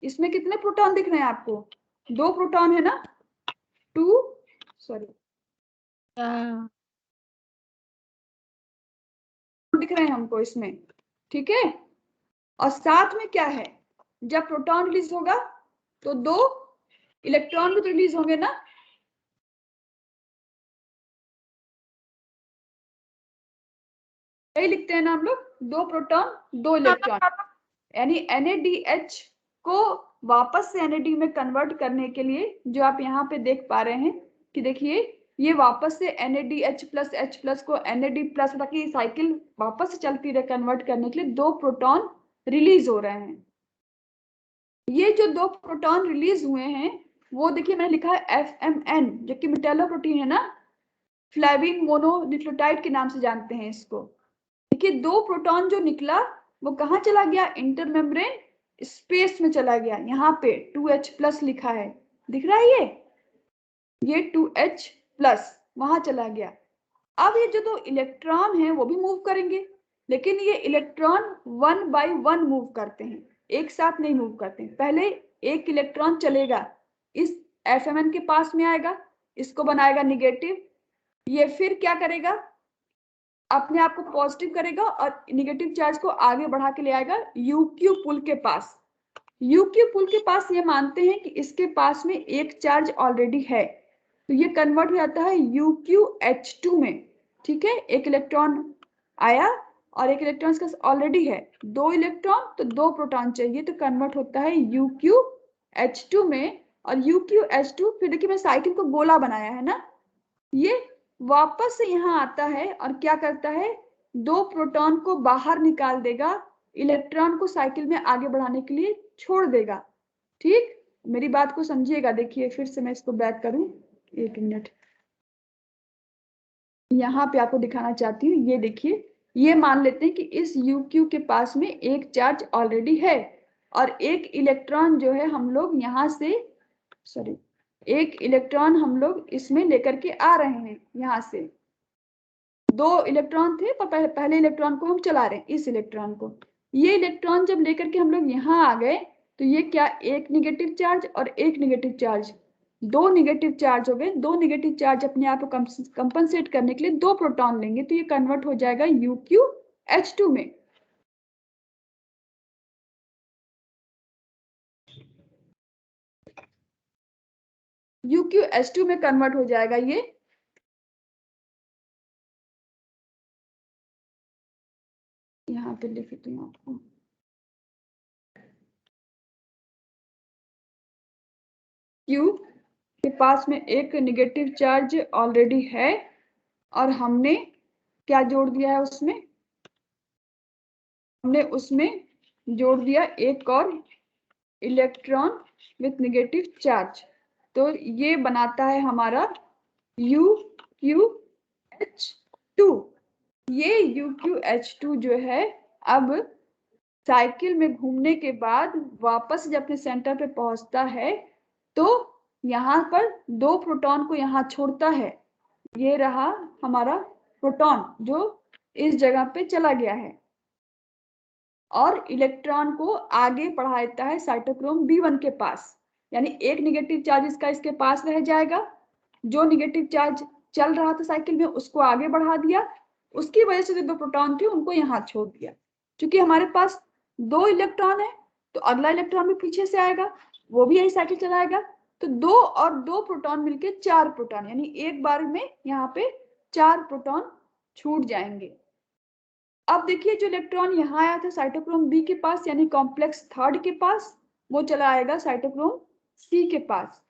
इसमें कितने प्रोटॉन दिख रहे हैं आपको, 2 प्रोटॉन है ना, 2 सॉरी दिख रहे हैं हमको इसमें, ठीक है। और साथ में क्या है, जब प्रोटॉन रिलीज होगा तो 2 इलेक्ट्रॉन भी तो रिलीज होंगे ना, यही लिखते हैं ना हम लोग, 2 प्रोटॉन 2 इलेक्ट्रॉन, यानी NADH को वापस से NAD में कन्वर्ट करने के लिए जो आप यहाँ पे देख पा रहे हैं कि देखिए ये वापस से NADH प्लस H+ को NAD+ ताकि साइकिल वापस से चलती रहे कन्वर्ट करने के लिए 2 प्रोटॉन रिलीज हो रहे हैं। ये जो 2 प्रोटॉन रिलीज हुए हैं वो देखिए मैंने लिखा है FMN जो कि मेटालोप्रोटीन है ना, फ्लेविन मोनोन्यूक्लियोटाइड के नाम से जानते हैं इसको। देखिए 2 प्रोटॉन जो निकला वो कहाँ चला गया, इंटर मेम्ब्रेन स्पेस में चला गया, यहाँ पे 2H+ लिखा है, दिख रहा है ये 2H+ वहां चला गया। अब ये जो 2 इलेक्ट्रॉन है वो भी मूव करेंगे, लेकिन ये इलेक्ट्रॉन 1 by 1 मूव करते हैं, एक साथ नहीं मूव करते हैं। पहले एक इलेक्ट्रॉन चलेगा, इस FMN के पास में आएगा, इसको बनाएगा निगेटिव, ये फिर क्या करेगा, अपने आप को पॉजिटिव करेगा और निगेटिव चार्ज को आगे बढ़ा के ले आएगा UQ पुल के पास। UQ पुल के पास ये मानते हैं कि इसके पास में एक चार्ज ऑलरेडी है, तो ये कन्वर्ट हो जाता है UQH2 में। ठीक है, एक इलेक्ट्रॉन आया और एक इलेक्ट्रॉन इसका ऑलरेडी है, 2 इलेक्ट्रॉन तो 2 प्रोटॉन चाहिए, तो कन्वर्ट होता है UQH2 में। और UQH2 फिर देखिए मैं साइकिल को गोला बनाया है ना, ये वापस से यहाँ आता है और क्या करता है, 2 प्रोटॉन को बाहर निकाल देगा, इलेक्ट्रॉन को साइकिल में आगे बढ़ाने के लिए छोड़ देगा। ठीक, मेरी बात को समझिएगा। देखिए फिर से मैं इसको बैक करूं, 1 मिनट, यहाँ पे आपको दिखाना चाहती हूँ। ये देखिए, ये मान लेते हैं कि इस UQ के पास में एक चार्ज ऑलरेडी है और एक इलेक्ट्रॉन जो है हम लोग यहाँ से, सॉरी, एक इलेक्ट्रॉन हम लोग इसमें लेकर के आ रहे हैं। यहाँ से 2 इलेक्ट्रॉन थे, पर पहले इलेक्ट्रॉन को हम चला रहे हैं, इस इलेक्ट्रॉन को। ये इलेक्ट्रॉन जब लेकर के हम लोग यहाँ आ गए, तो ये क्या, एक निगेटिव चार्ज और एक निगेटिव चार्ज, 2 निगेटिव चार्ज हो गए। 2 निगेटिव चार्ज अपने आप को कंपनसेट करने के लिए 2 प्रोटॉन लेंगे, तो ये कन्वर्ट हो जाएगा UQH2 में। UQH2 में कन्वर्ट हो जाएगा ये। यहाँ पे लिख देती हूँ आपको, Q के पास में एक निगेटिव चार्ज ऑलरेडी है और हमने क्या जोड़ दिया है उसमें, हमने उसमें जोड़ दिया एक और इलेक्ट्रॉन विथ नेगेटिव चार्ज, तो ये बनाता है हमारा UQH2। ये UQH2 जो है अब साइकिल में घूमने के बाद वापस जब अपने सेंटर पे पहुंचता है, तो यहाँ पर 2 प्रोटॉन को यहाँ छोड़ता है। ये रहा हमारा प्रोटॉन जो इस जगह पे चला गया है और इलेक्ट्रॉन को आगे बढ़ाता है साइटोक्रोम B1 के पास, यानी एक निगेटिव चार्ज इसका इसके पास रह जाएगा। जो निगेटिव चार्ज चल रहा था साइकिल में उसको आगे बढ़ा दिया, उसकी वजह से जो 2 प्रोटॉन थे उनको यहाँ छोड़ दिया। क्योंकि हमारे पास 2 इलेक्ट्रॉन है, तो अगला इलेक्ट्रॉन भी पीछे से आएगा, वो भी यही साइकिल चलाएगा, तो 2 और 2 प्रोटॉन मिलके 4 प्रोटॉन, यानी एक बार में यहाँ पे 4 प्रोटॉन छूट जाएंगे। अब देखिए जो इलेक्ट्रॉन यहाँ आया था साइटोक्रोम B के पास, यानी कॉम्प्लेक्स थर्ड के पास, वो चला आएगा साइटोक्रोम C के पास।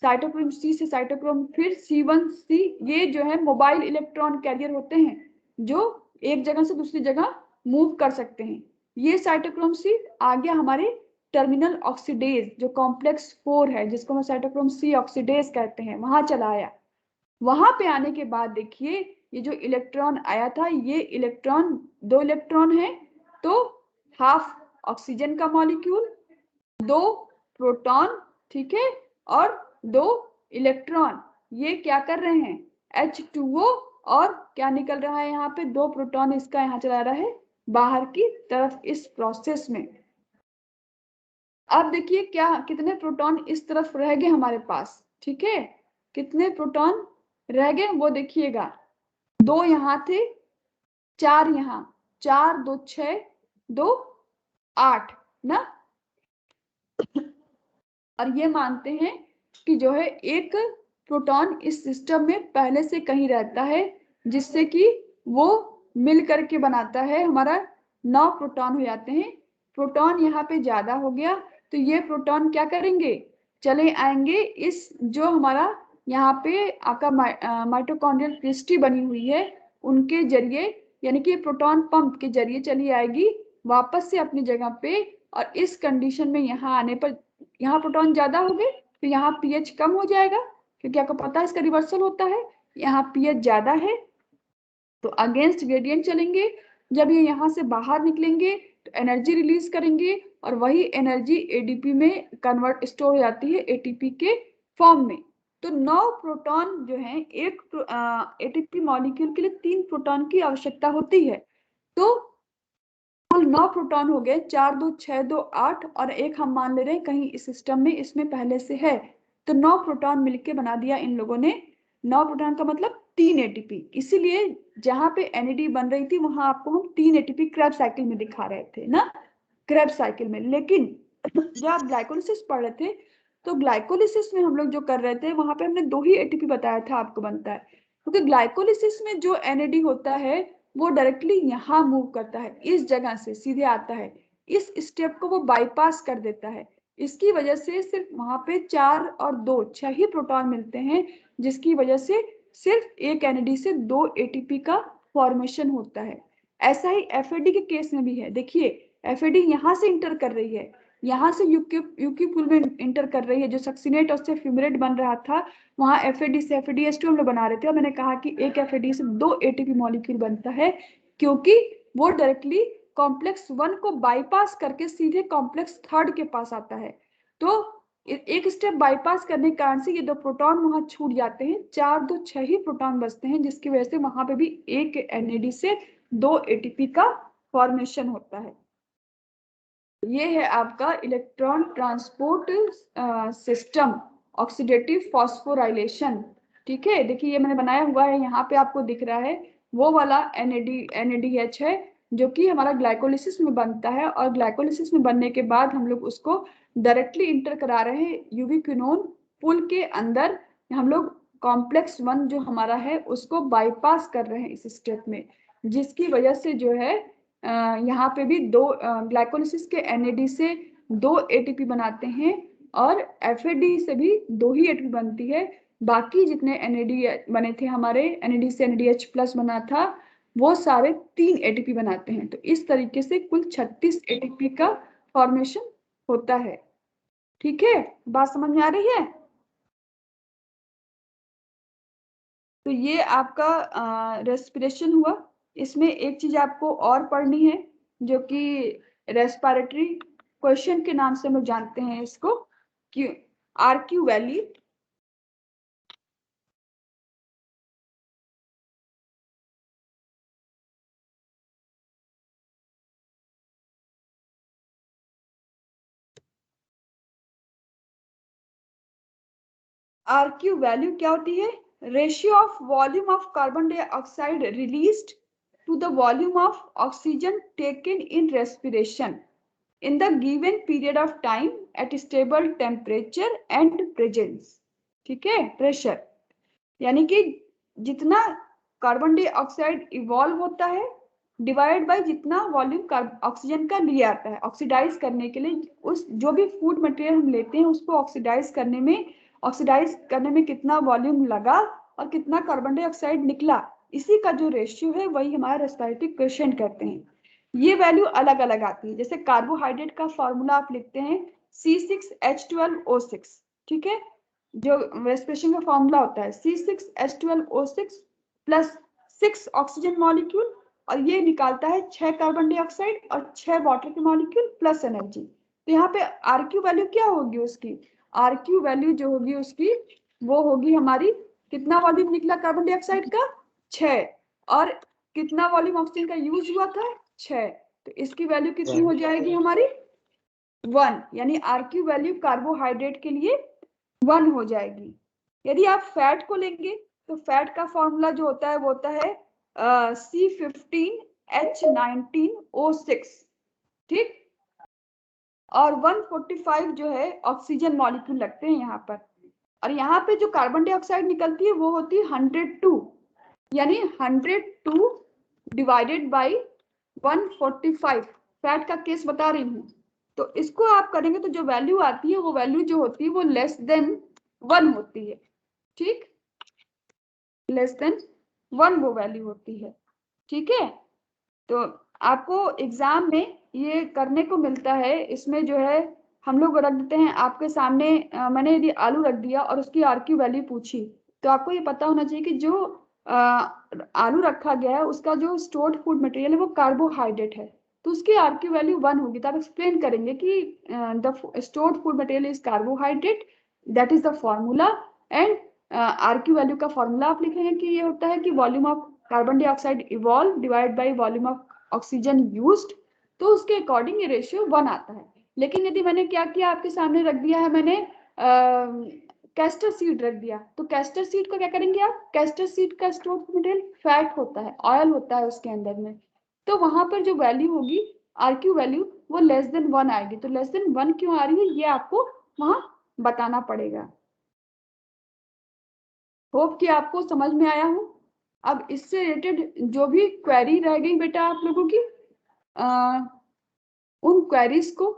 साइटोक्रोम C से साइटोक्रोम फिर C1C, ये जो है मोबाइल इलेक्ट्रॉन कैरियर होते हैं जो एक जगह से दूसरी जगह मूव कर सकते हैं। ये साइटोक्रोम C आ गया हमारे टर्मिनल ऑक्सीडेज, जो कॉम्प्लेक्स 4 है, जिसको हम साइटोक्रोम C ऑक्सीडेज कहते हैं, वहां चला आया। वहां पे आने के बाद देखिए ये जो इलेक्ट्रॉन आया था, ये इलेक्ट्रॉन 2 इलेक्ट्रॉन है, तो हाफ ऑक्सीजन का मॉलिक्यूल, 2 प्रोटॉन, ठीक है, और 2 इलेक्ट्रॉन, ये क्या कर रहे हैं, H2O, और क्या निकल रहा है यहाँ पे, 2 प्रोटॉन इसका यहाँ चला रहा है बाहर की तरफ इस प्रोसेस में। अब देखिए क्या, कितने प्रोटॉन इस तरफ रह गए हमारे पास, ठीक है, कितने प्रोटॉन रह गए वो देखिएगा, 2 यहाँ थे, 4 यहाँ, 4 2 6 2 8 ना। और ये मानते हैं कि जो है एक प्रोटॉन इस सिस्टम में पहले से कहीं रहता है, जिससे कि वो मिल करके बनाता है हमारा 9 प्रोटॉन हो जाते हैं। प्रोटॉन यहाँ पे ज्यादा हो गया, तो ये प्रोटॉन क्या करेंगे, चले आएंगे इस जो हमारा यहाँ पे आपका माइटोकॉन्ड्रियल क्रिस्टी बनी हुई है उनके जरिए, यानी कि प्रोटॉन पंप के जरिए चली आएगी वापस से अपनी जगह पे। और इस कंडीशन में यहाँ आने पर यहाँ प्रोटॉन ज्यादा हो गए, तो यहाँ पीएच कम हो जाएगा, क्योंकि आपको पता है इसका रिवर्सल होता है। यहाँ पीएच ज्यादा है तो अगेंस्ट ग्रेडियंट चलेंगे, जब ये यहाँ से बाहर निकलेंगे तो एनर्जी रिलीज करेंगे और वही एनर्जी एडीपी में कन्वर्ट स्टोर हो जाती है एटीपी के फॉर्म में। तो 9 प्रोटॉन जो है, एक एटीपी मॉलिक्यूल के लिए 3 प्रोटॉन की आवश्यकता होती है। तो कुल 9 प्रोटॉन हो गए, 4 2 6 2 8 और एक हम मान ले रहे हैं कहीं इस सिस्टम में इसमें पहले से है, तो 9 प्रोटॉन मिलके बना दिया इन लोगों ने। 9 प्रोटॉन का मतलब 3 एटीपी, इसीलिए जहां पे एनएडी बन रही थी वहां आपको हम 3 एटीपी क्रेब्स साइकिल में दिखा रहे थे ना, क्रेब्स साइकिल में। लेकिन जब आप ग्लाइकोलिसिस पढ़ रहे थे तो ग्लाइकोलिसिस में हम लोग जो कर रहे थे वहां पे हमने 2 ही एटीपी बताया था आपको बनता है, क्योंकि ग्लाइकोलिसिस में जो एनएडी होता है वो डायरेक्टली यहाँ मूव करता है, इस जगह से सीधे आता है, इस स्टेप को वो बाईपास कर देता है। इसकी वजह से सिर्फ वहां पे 4 और 2 6 ही प्रोटॉन मिलते हैं, जिसकी वजह से सिर्फ एक एनएडी से 2 एटीपी का फॉर्मेशन होता है। ऐसा ही एफएडी के केस में भी है। देखिए एफएडी यहाँ से इंटर कर रही है, यहाँ से यूक्यूपुल में इंटर कर रही है, जो सक्सिनेट और से फ्यूमरेट बन रहा था वहां एफएडी से एफएडीएस2 हम लोग बना रहे थे, और मैंने कहा कि एक एफएडी से 2 एटीपी मॉलिक्यूल बनता है, क्योंकि वो डायरेक्टली कॉम्प्लेक्स 1 को बाईपास करके सीधे कॉम्प्लेक्स 3 के पास आता है। तो एक स्टेप बाईपास करने के कारण से ये 2 प्रोटॉन वहां छूट जाते हैं, 4 2 6 ही प्रोटॉन बचते हैं, जिसकी वजह से वहां पे भी एक एनएडी से 2 एटीपी का फॉर्मेशन होता है। ये है आपका electron transport system, oxidative phosphorylation. ठीक है, देखिए ये मैंने बनाया हुआ है, यहाँ पे आपको दिख रहा है वो वाला NADH है जो कि हमारा ग्लाइकोलिसिस में बनता है, और ग्लाइकोलिसिस में बनने के बाद हम लोग उसको डायरेक्टली इंटर करा रहे हैं यूबिक्विनोन पुल के अंदर। हम लोग कॉम्प्लेक्स 1 जो हमारा है उसको बाईपास कर रहे हैं इस स्टेप में, जिसकी वजह से जो है यहाँ पे भी 2 ग्लाइकोलिसिस के NAD से 2 एटीपी बनाते हैं, और FAD से भी 2 ही एटीपी बनती है। बाकी जितने NAD बने थे हमारे, NAD से NADH प्लस बना था, वो सारे 3 एटीपी बनाते हैं। तो इस तरीके से कुल 36 एटीपी का फॉर्मेशन होता है। ठीक है, बात समझ में आ रही है? तो ये आपका रेस्पिरेशन हुआ। इसमें एक चीज आपको और पढ़नी है जो कि रेस्पिरेटरी क्वेश्चन के नाम से हम लोग जानते हैं इसको, कि RQ वैल्यू। RQ वैल्यू क्या होती है? Ratio of volume of carbon dioxide released to the volume of oxygen taken in respiration in the given period of time at stable temperature and presence। ठीक है, प्रेशर यानी कि जितना carbon dioxide evolve होता है डिवाइड बाय जितना volume oxygen का लिया आता है ऑक्सीडाइज करने के लिए। उस जो भी फूड मटेरियल हम लेते हैं उसको ऑक्सीडाइज करने में कितना वॉल्यूम लगा और कितना कार्बन डाइऑक्साइड निकला, इसी का जो रेशियो है वही हमारा रेस्पिरेटरी क्वेश्चन कहते हैं। ये वैल्यू अलग अलग आती है। जैसे कार्बोहाइड्रेट का फॉर्मूला आप लिखते हैं C6H12O6, ठीक है, जो रेस्पिरेशन का फॉर्मूला होता है C6H12O6 प्लस 6 ऑक्सीजन मॉलिक्यूल, और ये निकालता है 6 कार्बन डाइऑक्साइड और 6 वाटर के मॉलिक्यूल प्लस एनर्जी। तो यहाँ पे RQ वैल्यू क्या होगी उसकी? RQ वैल्यू जो होगी उसकी वो होगी हमारी, कितना वॉल्यूम निकला कार्बन डाइऑक्साइड का? 6, और कितना वॉल्यूम ऑक्सीजन का यूज हुआ था? 6। तो इसकी वैल्यू कितनी हो जाएगी हमारी? 1। यानी RQ वैल्यू कार्बोहाइड्रेट के लिए 1 हो जाएगी। यदि आप फैट को लेंगे तो फैट का फॉर्मूला जो होता है वो होता है C15H19O6, ठीक, और 145 जो है ऑक्सीजन मॉलिक्यूल लगते हैं यहाँ पर, और यहाँ पे जो कार्बन डाइऑक्साइड निकलती है वो होती है 102, यानी 102 डिवाइडेड बाई 145। फैट का केस बता रही हूँ। तो इसको आप करेंगे तो जो वैल्यू आती है वो वैल्यू जो होती है वो लेस देन 1 होती है, ठीक, लेस देन 1 वो वैल्यू होती है। ठीक है, तो आपको एग्जाम में ये करने को मिलता है। इसमें जो है हम लोग रख देते हैं आपके सामने, मैंने यदि आलू रख दिया और उसकी RQ वैल्यू पूछी, तो आपको ये पता होना चाहिए कि जो आलू रखा गया है उसका जो स्टोर्ड फूड मटेरियल है वो कार्बोहाइड्रेट है, तो उसकी RQ वैल्यू 1 होगी। तो आप एक्सप्लेन करेंगे कि the stored food material is carbohydrate, that is the formula, and RQ value का फॉर्मूला आप लिखेंगे कि ये होता है कि volume of carbon dioxide evolve divide by volume of oxygen used. तो उसके अकॉर्डिंग ये रेशियो 1 आता है। लेकिन यदि मैंने क्या किया, आपके सामने रख दिया है मैंने कैस्टर सीड रख दिया, तो कैस्टर सीड को क्या करेंगे आप, कैस्टर सीड का स्टोर्ड मटेरियल फैट होता है, ऑयल होता है उसके अंदर में, तो वहां पर जो वैल्यू होगी RQ वैल्यू वो लेस देन 1 आएगी। तो लेस देन 1 क्यों आ रही है ये आपको वहां बताना पड़ेगा। होप कि आपको समझ में आया हो। अब इससे रिलेटेड जो भी क्वेरी रह गई बेटा आप लोगों की, उन क्वेरीज को